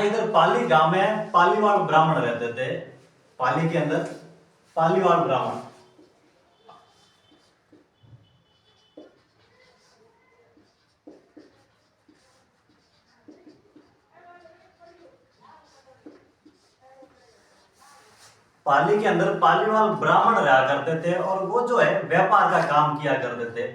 महाराज इधर पाली गांव में पालीवाल ब्राह्मण रहते थे। पाली के अंदर पालीवाल ब्राह्मण। पाली के अंदर पालीवाल ब्राह्मण रहा करते थे और वो जो है व्यापार का काम किया करते थे।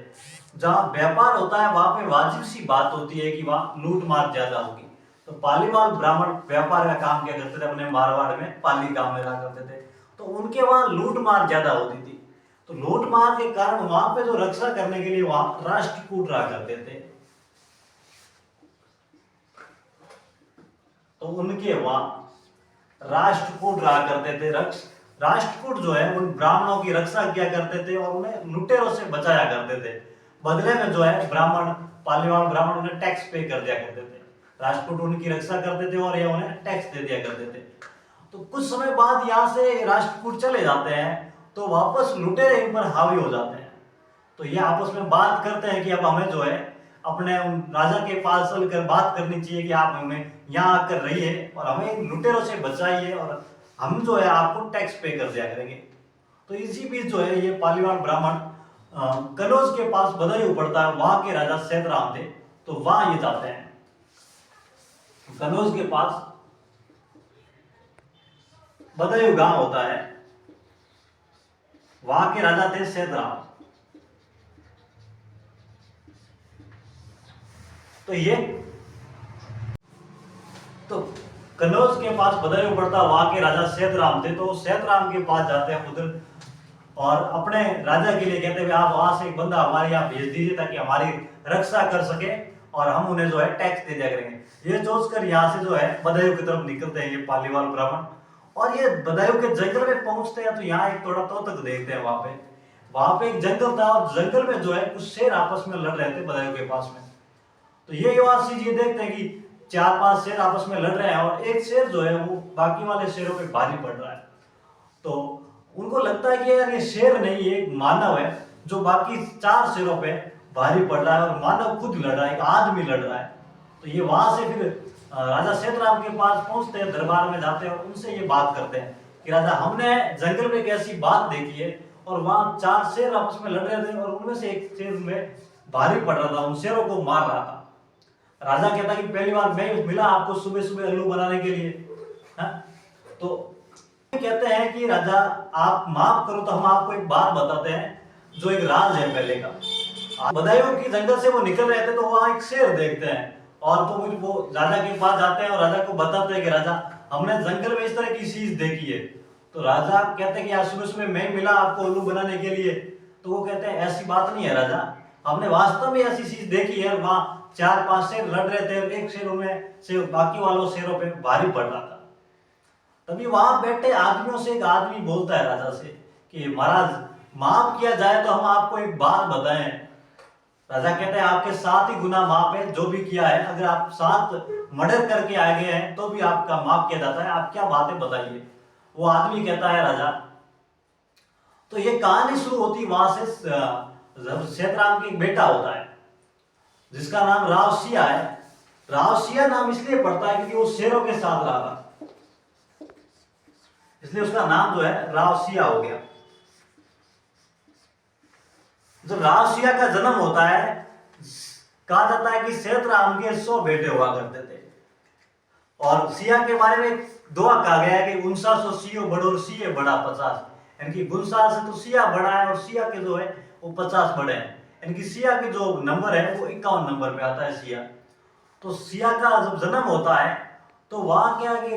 जहाँ व्यापार होता है वहां पे वाजिब सी बात होती है कि वहां लूट मार ज्यादा होगी। तो पालीवाल ब्राह्मण व्यापार का काम किया करते थे अपने मारवाड़ में, पाली गांव में रहा करते थे। तो उनके वहां लूट मार ज्यादा होती थी। तो लूट मार के कारण वहां पे जो रक्षा करने के लिए वहां राष्ट्रकूट रहा करते थे। तो उनके वहां राष्ट्रकूट रहा करते थे। राष्ट्रकूट जो है उन ब्राह्मणों की रक्षा किया करते थे और उन्हें लुटेरों से बचाया करते थे। बदले में जो है ब्राह्मण, पालीवाल ब्राह्मण उन्हें टैक्स पे कर दिया करते थे। राष्ट्रकूट उनकी रक्षा करते थे और ये उन्हें टैक्स दे दिया करते थे। तो कुछ समय बाद यहाँ से राष्ट्रकूट चले जाते हैं तो वापस लुटेरे इन पर हावी हो जाते हैं। तो ये आपस में बात करते हैं कि अब हमें जो है अपने उन राजा के पास चलकर बात करनी चाहिए कि आप हमें यहाँ आकर रहिए और हमें लुटेरों से बचाइए और हम जो है आपको टैक्स पे कर दिया करेंगे। तो इसी बीच जो है ये पालीवाल ब्राह्मण कनौज के पास बदायूं पड़ता है, वहां के राजा सैतराम थे। तो वहां ये जाते हैं कनौज के पास बदायूं गांव होता है, वहां के राजा थे सैतराम। तो ये तो कनौज के पास बदायूं पड़ता, वहां के राजा सैतराम थे। तो सैतराम के पास जाते हैं उधर और अपने राजा के लिए कहते हैं आप वहां से एक बंदा हमारे यहाँ भेज दीजिए ताकि हमारी रक्षा कर सके और हम उन्हें जो है टैक्स दे दिया करेंगे। ये सोचकर यहाँ से जो है बदायूं की तरफ निकलते हैं ये पालीवाल ब्राह्मण। और ये बदायूं के जंगल में पहुंचते हैं तो यहाँ एक थोड़ा तोतक देखते हैं। वहां पे एक जंगल था और जंगल में जो है कुछ शेर आपस में लड़ रहे थे बदायूं के पास में। तो ये युवासी ये देखते हैं कि 4-5 शेर आपस में लड़ रहे हैं और एक शेर जो है वो बाकी वाले शेरों पे भारी पड़ रहा है। तो उनको लगता है कि यार ये शेर नहीं, ये एक मानव है जो बाकी 4 शेरों पे भारी पड़ रहा है और मानव खुद लड़ रहा है, एक आदमी लड़ रहा है। तो ये वहां से फिर राजा सैतराम के पास पहुंचते हैं, दरबार में जाते हैं और उनसे ये बात करते हैं कि राजा हमने जंगल में एक ऐसी बात देखी है और वहां 4 शेर आपस में लड़ रहे थे और उनमें से एक शेर में भारी पड़ रहा था, उन शेरों को मार रहा था। राजा कहता कि पहली बार मैं मिला आपको सुबह सुबह उल्लू बनाने के लिए। तो कहते हैं कि राजा आप माफ करो तो हम आपको एक बात बताते हैं जो एक राज है पहले का। बदायूं की जंगल से वो निकल रहे थे तो वहां एक शेर देखते हैं और तो वो राजा के पास जाते हैं और राजा को बताते हैं कि राजा हमने जंगल में इस तरह की चीज देखी है। तो राजा कहते हैं कि आज सुबह सुबह मैं मिला आपको उल्लू बनाने के लिए। तो वो कहते हैं ऐसी बात नहीं है राजा, हमने वास्तव में ऐसी चीज देखी है। वहां 4-5 शेर लड़ रहे थे और एक शेर उनमें से बाकी वालों शेरों पे भारी पड़ रहा था। तभी वहां बैठे आदमियों से एक आदमी बोलता है राजा से कि महाराज माफ किया जाए तो हम आपको एक बात बताएं। राजा कहते हैं आपके 7 ही गुना माफ है, जो भी किया है। अगर आप 7 मर्डर करके आ गए हैं तो भी आपका माफ किया जाता है, आप क्या बातें बताइए। वो आदमी कहता है राजा। तो ये कहानी शुरू होती वहां से, सैतराम का एक बेटा होता है जिसका नाम राव सिया है। राव सिया नाम इसलिए पड़ता है क्योंकि वो शेरों के साथ रहा था, इसलिए उसका नाम जो है राव सिया हो गया। जब राव सिया का जन्म होता है, कहा जाता है कि सैतराम के 100 बेटे हुआ करते थे और सिया के बारे में दुआ कहा गया है कि 49 सियो बड़ो और सिये बड़ा 50। यानी कि 49 से तो सिया बड़ा है और सिया के जो है वो 50 बड़े हैं। यानी कि सिया के जो नंबर है वो 51 नंबर पे आता है सिया। तो सिया का जब जन्म होता है तो वहां क्या कि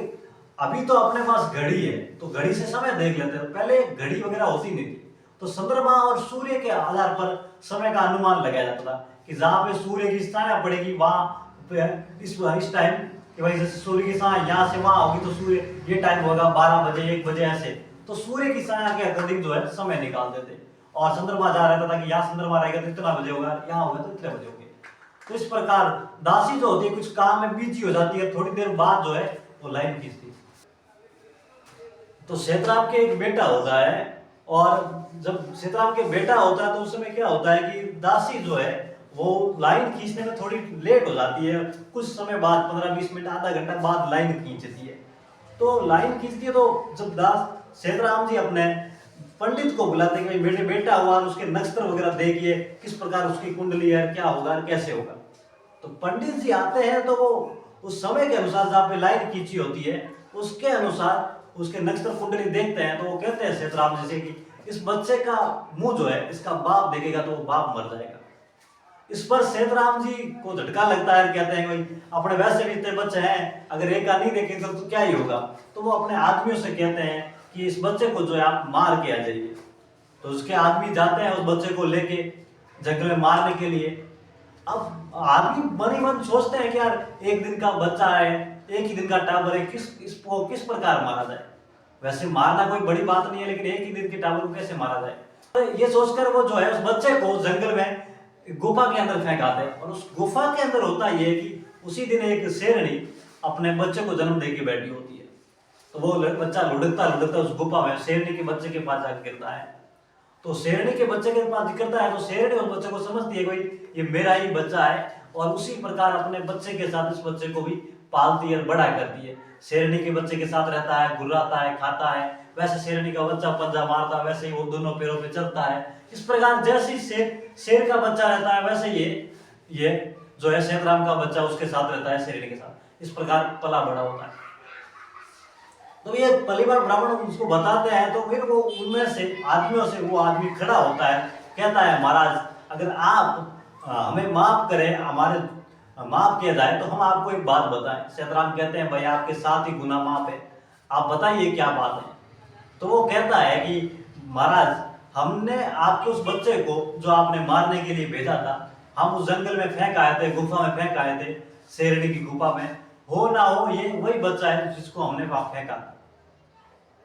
अभी तो अपने पास घड़ी है तो घड़ी से समय देख लेते हैं। पहले घड़ी वगैरह होती नहीं थी तो चंद्रमा और सूर्य के आधार पर समय का अनुमान लगाया जाता था कि जहां पे सूर्य की छाया पड़ेगी वहां इस टाइम कि भाई जैसे सूर्य की छाया यहाँ से वहां होगी तो सूर्य ये टाइम होगा 12 बजे 1 बजे ऐसे। तो सूर्य की छाया के अकॉर्डिंग जो है समय निकालते थे और चंद्रमा जहाँ रहता था कि यहाँ चंद्रमा रहेगा तो इतना बजे होगा, यहाँ होगा तो इतने बजे होंगे। तो इस प्रकार दासी जो होती है कुछ काम में बिजी हो जाती है, थोड़ी देर बाद जो है वो लाइन खींचती। तो सैतराम के एक बेटा होता है और जब सैतराम के बेटा होता है तो उस समय क्या होता है कि दासी जो है वो लाइन खींचने में थोड़ी लेट हो जाती है, कुछ समय बाद 15-20 मिनट आधा घंटा बाद लाइन खींचती है। तो लाइन खींचती है, तो जब दास सेतराम जी अपने पंडित को बुलाते हैं कि भाई मेरे बेटा हुआ और उसके नक्षत्र वगैरह देखिए किस प्रकार उसकी कुंडली है, क्या होगा और कैसे होगा। तो पंडित जी आते हैं तो वो उस समय के अनुसार जहाँ पे लाइन खींची होती है उसके अनुसार उसके नक्षत्र कुंडली देखते हैं। तो वो कहते हैं सेतराम जी से कि इस बच्चे का मुंह जो है इसका बाप देखेगा तो वो बाप मर जाएगा। इस पर सेतराम जी को झटका लगता है, कहते हैं भाई अपने वैसे भी इतने बच्चे हैं, अगर एक का नहीं देखेंगे तो क्या ही होगा। तो वो अपने आदमियों से कहते हैं कि इस बच्चे को जो है आप मार के आ जाइए। तो उसके आदमी जाते हैं उस बच्चे को लेके जंगल में मारने के लिए। अब आदमी मन ही मन सोचते हैं कि यार एक दिन का बच्चा है, एक ही दिन का टावर है, इसको किस प्रकार मारा जाए। वैसे मारना कोई बड़ी बात नहीं है, लेकिन एक ही दिन के टावर को कैसे मारा जाए। तो ये सोचकर वो जो है उस बच्चे को जंगल में गुफा के अंदर फेंक आते हैं। और उस गुफा के अंदर होता ये है कि उसी दिन एक शेरनी अपने बच्चे को जन्म दे के बैठी होती है। तो वो बच्चा लुढ़कता लुढ़कता उस गुफा में शेरनी के बच्चे के पास जाकर गिरता है। तो शेरनी के बच्चे के पास गिरता है तो शेरनी उस बच्चे को समझती है भाई ये मेरा ही बच्चा है, और उसी प्रकार अपने बच्चे के साथ इस बच्चे को भी पालती है, बड़ा करती है। शेरनी के बच्चे के साथ रहता है, गुर्राता है, खाता है। वैसे शेरनी का बच्चा पंजा मारता है, वैसे ही वो दोनों पैरों पे चलता है। इस प्रकार जैसे शेर का बच्चा रहता है वैसे ये जो है सेतराम का बच्चा उसके साथ रहता है, शेरनी के साथ। इस प्रकार पला बड़ा होता है। तो ये पलीबार ब्राह्मण उसको बताते हैं तो फिर वो उनमें से आदमियों से वो आदमी खड़ा होता है, कहता है महाराज अगर आप हमें माफ करें, हमारे माफ किया जाए तो हम आपको एक बात बताएं। सेतराम कहते हैं भाई आपके 7 ही गुना माफ है, आप बताइए क्या बात है। तो वो कहता है कि महाराज हमने आपके उस बच्चे को जो आपने मारने के लिए भेजा था, हम उस जंगल में फेंक आए थे, गुफा में फेंक आए थे, शेरनी की गुफा में। हो ना हो ये वही बच्चा है जिसको हमने वहां फेंका।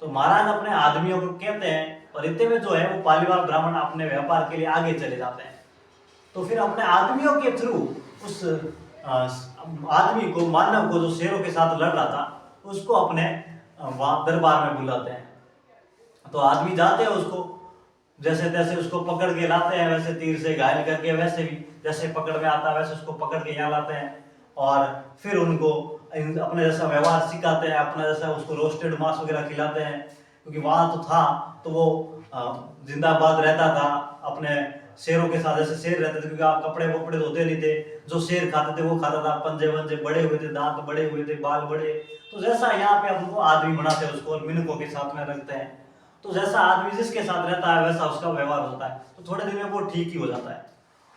तो महाराज अपने आदमियों को कहते हैं, और इतने में जो है वो पालीवाल ब्राह्मण अपने व्यापार के लिए आगे चले जाते हैं। तो फिर अपने आदमियों के थ्रू उस आदमी को, मानव को जो शेरों के साथ लड़ रहा था, उसको अपने वहां दरबार में बुलाते हैं। तो आदमी जाते हैं, उसको जैसे तैसे उसको पकड़ के लाते हैं, वैसे तीर से घायल करके, वैसे भी जैसे पकड़ में आता है वैसे उसको पकड़ के यहाँ लाते हैं। और फिर उनको अपने जैसा व्यवहार सिखाते हैं, अपना जैसा उसको रोस्टेड मांस वगैरह खिलाते हैं। क्योंकि वहां तो था तो वो जिंदाबाद रहता था अपने शेरों के साथ, जैसे शेर रहते थे, क्योंकि आप कपड़े वपड़े धोते नहीं थे। जो शेर खाते थे वो खाता था, पंजे वंजे बड़े हुए थे, दांत बड़े हुए थे, बाल बड़े। तो जैसा यहाँ पे आप उनको आदमी बनाते हैं उसको, और मिनकों के साथ में रखते हैं। तो जैसा आदमी जिसके साथ रहता है वैसा उसका व्यवहार होता है। तो थोड़े दिन में वो ठीक ही हो जाता है।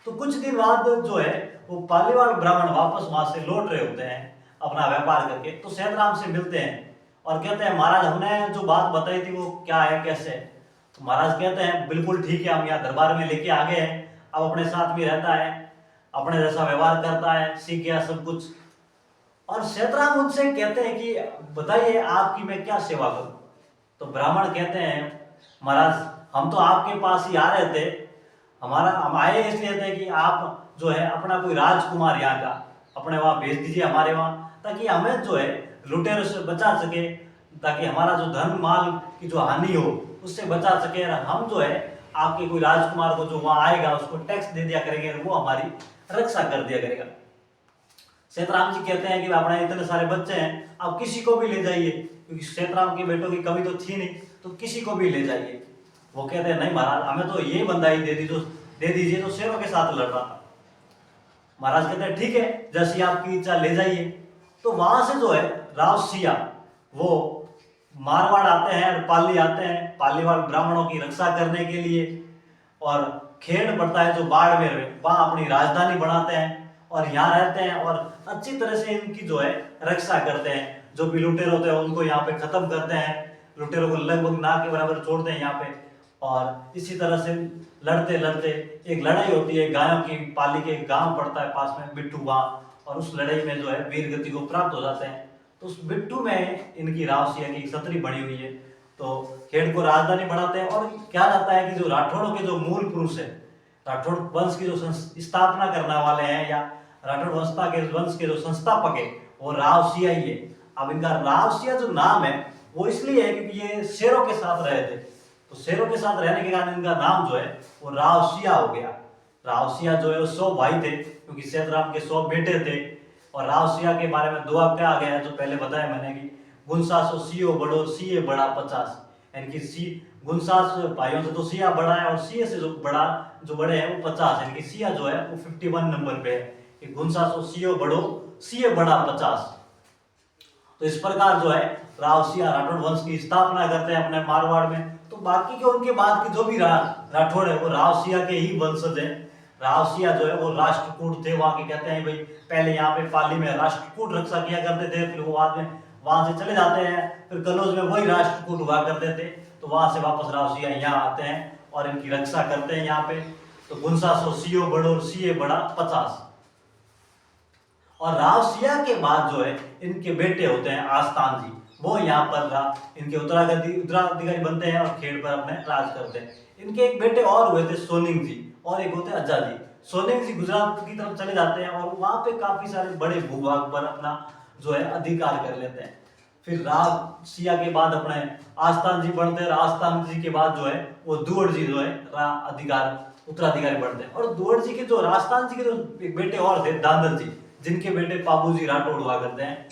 तो कुछ दिन बाद जो है वो पालीवाल ब्राह्मण वापस वहां से लौट रहे होते हैं अपना व्यापार करके। तो सेतराम से मिलते हैं और कहते हैं महाराज हमने जो बात बताई थी वो क्या है, कैसे है। तो महाराज कहते हैं बिल्कुल ठीक है, हम यहाँ दरबार में लेके आ गए हैं, अब अपने साथ में रहता है, अपने जैसा व्यवहार करता है, सीख गया सब कुछ। और सेतराम उनसे कहते हैं कि बताइए आपकी मैं क्या सेवा करूं। तो ब्राह्मण कहते हैं महाराज हम तो आपके पास ही आ रहे थे, हम आए इसलिए थे कि आप जो है अपना कोई राजकुमार यहाँ का अपने वहां भेज दीजिए हमारे वहां, ताकि हमें जो है लुटेरों से बचा सके, ताकि हमारा जो धन माल की जो हानि हो उससे बचा सके। और हम जो है आपके कोई राजकुमार को जो वहां आएगा उसको टैक्स दे दिया करेंगे, वो हमारी रक्षा कर दिया करेगा। सेतराम जी कहते हैं कि अपने इतने सारे बच्चे हैं, आप किसी को भी ले जाइए, क्योंकि सेतराम के बेटों की कमी तो थी नहीं, तो किसी को भी ले जाइए। वो कहते हैं नहीं महाराज हमें तो ये बंदा ही दे दीजिए जो शेरों के साथ लड़ रहा था। महाराज कहते हैं ठीक है जैसी आपकी इच्छा ले जाइए। तो वहां से जो है राव सिया वो मारवाड़ आते हैं और पाली आते हैं पालीवाल ब्राह्मणों की रक्षा करने के लिए। और खेड़ पड़ता है जो बाड़मेर में, वहां अपनी राजधानी बनाते हैं और यहाँ रहते हैं और अच्छी तरह से इनकी जो है रक्षा करते हैं। जो भी लुटेरे होते हैं उनको यहाँ पे खत्म करते हैं, लुटेरों को लगभग ना के बराबर छोड़ते हैं यहाँ पे। और इसी तरह से लड़ते लड़ते एक लड़ाई होती है गायों की, पाली के गांव पड़ता है पास में बिट्टू वहां, और उस लड़ाई में जो है वीर गति को प्राप्त हो जाते हैं। तो उस बिट्टू में इनकी राव सिया की छतरी बनी हुई है। तो खेड़ को राजधानी बनाते हैं। और क्या जाता है कि जो राठौड़ों के जो मूल पुरुष है, राठौड़ वंश की जो स्थापना करने वाले हैं या राठौड़ वंश के जो संस्थापक है वो राव सिया ही है। अब इनका राव सिया जो नाम है वो इसलिए है क्योंकि ये शेरों के साथ रहे थे, तो शेरों के साथ रहने के कारण इनका नाम जो है वो राव सिया हो गया। रावसिया जो है वो 100 भाई थे, क्योंकि सेतराम के 100 बेटे थे। और रावसिया के बारे में दुआ क्या आ गया है, जो पहले बताया मैंने कि गुनसासो सियो बड़ो सिए बड़ा 50, यानी कि सी गुनसास भाइयों से तो सिया बड़ा है, और सिए से जो बड़े हैं वो 50, यानी कि सिया जो है वो 51 नंबर पे है कि गुनसासो सियो बड़ो सिए बड़ा 50। तो इस प्रकार जो है रावसिया राठौड़ वंश की स्थापना करते हैं अपने मारवाड़ में। तो बाकी के उनके बाद के जो भी राठौड़ है वो रावसिया के ही वंशज है। रावसिया जो है वो राष्ट्रकूट थे वहां के, कहते हैं भाई पहले यहाँ पे पाली में राष्ट्रकूट रक्षा किया करते थे, फिर वो बाद में वहां से चले जाते हैं, फिर कनौज में वही राष्ट्रकूट हुआ करते थे, तो वहां से वापस रावसिया यहाँ आते हैं और इनकी रक्षा करते हैं यहाँ पे। तो गुनसासो सियो बड़ो सिए बड़ा 50। और रावसिया के बाद जो है इनके बेटे होते हैं आस्तान जी, वो यहाँ पर इनके उत्तराधिकारी बनते हैं और खेड़ पर अपने राज करते हैं। इनके एक बेटे और हुए थे सोनिंग जी, और एक होते अज्जा जी। सोनिंग जी गुजरात की तरफ चले जाते हैं और वहां पे काफी सारे बड़े भूभाग पर अपना जो है अधिकार कर लेते हैं। फिर रावसिया के बाद अपने आस्तान जी बनते हैं, आस्तान जी के बाद जो है वो दुअड़ जी जो है उत्तराधिकारी बनते हैं। और दुअड़ जी के जो राजस्थान जी के जो एक बेटे और थे दादर जी, जिनके बेटे पाबूजी राठौड़ हुआ करते हैं।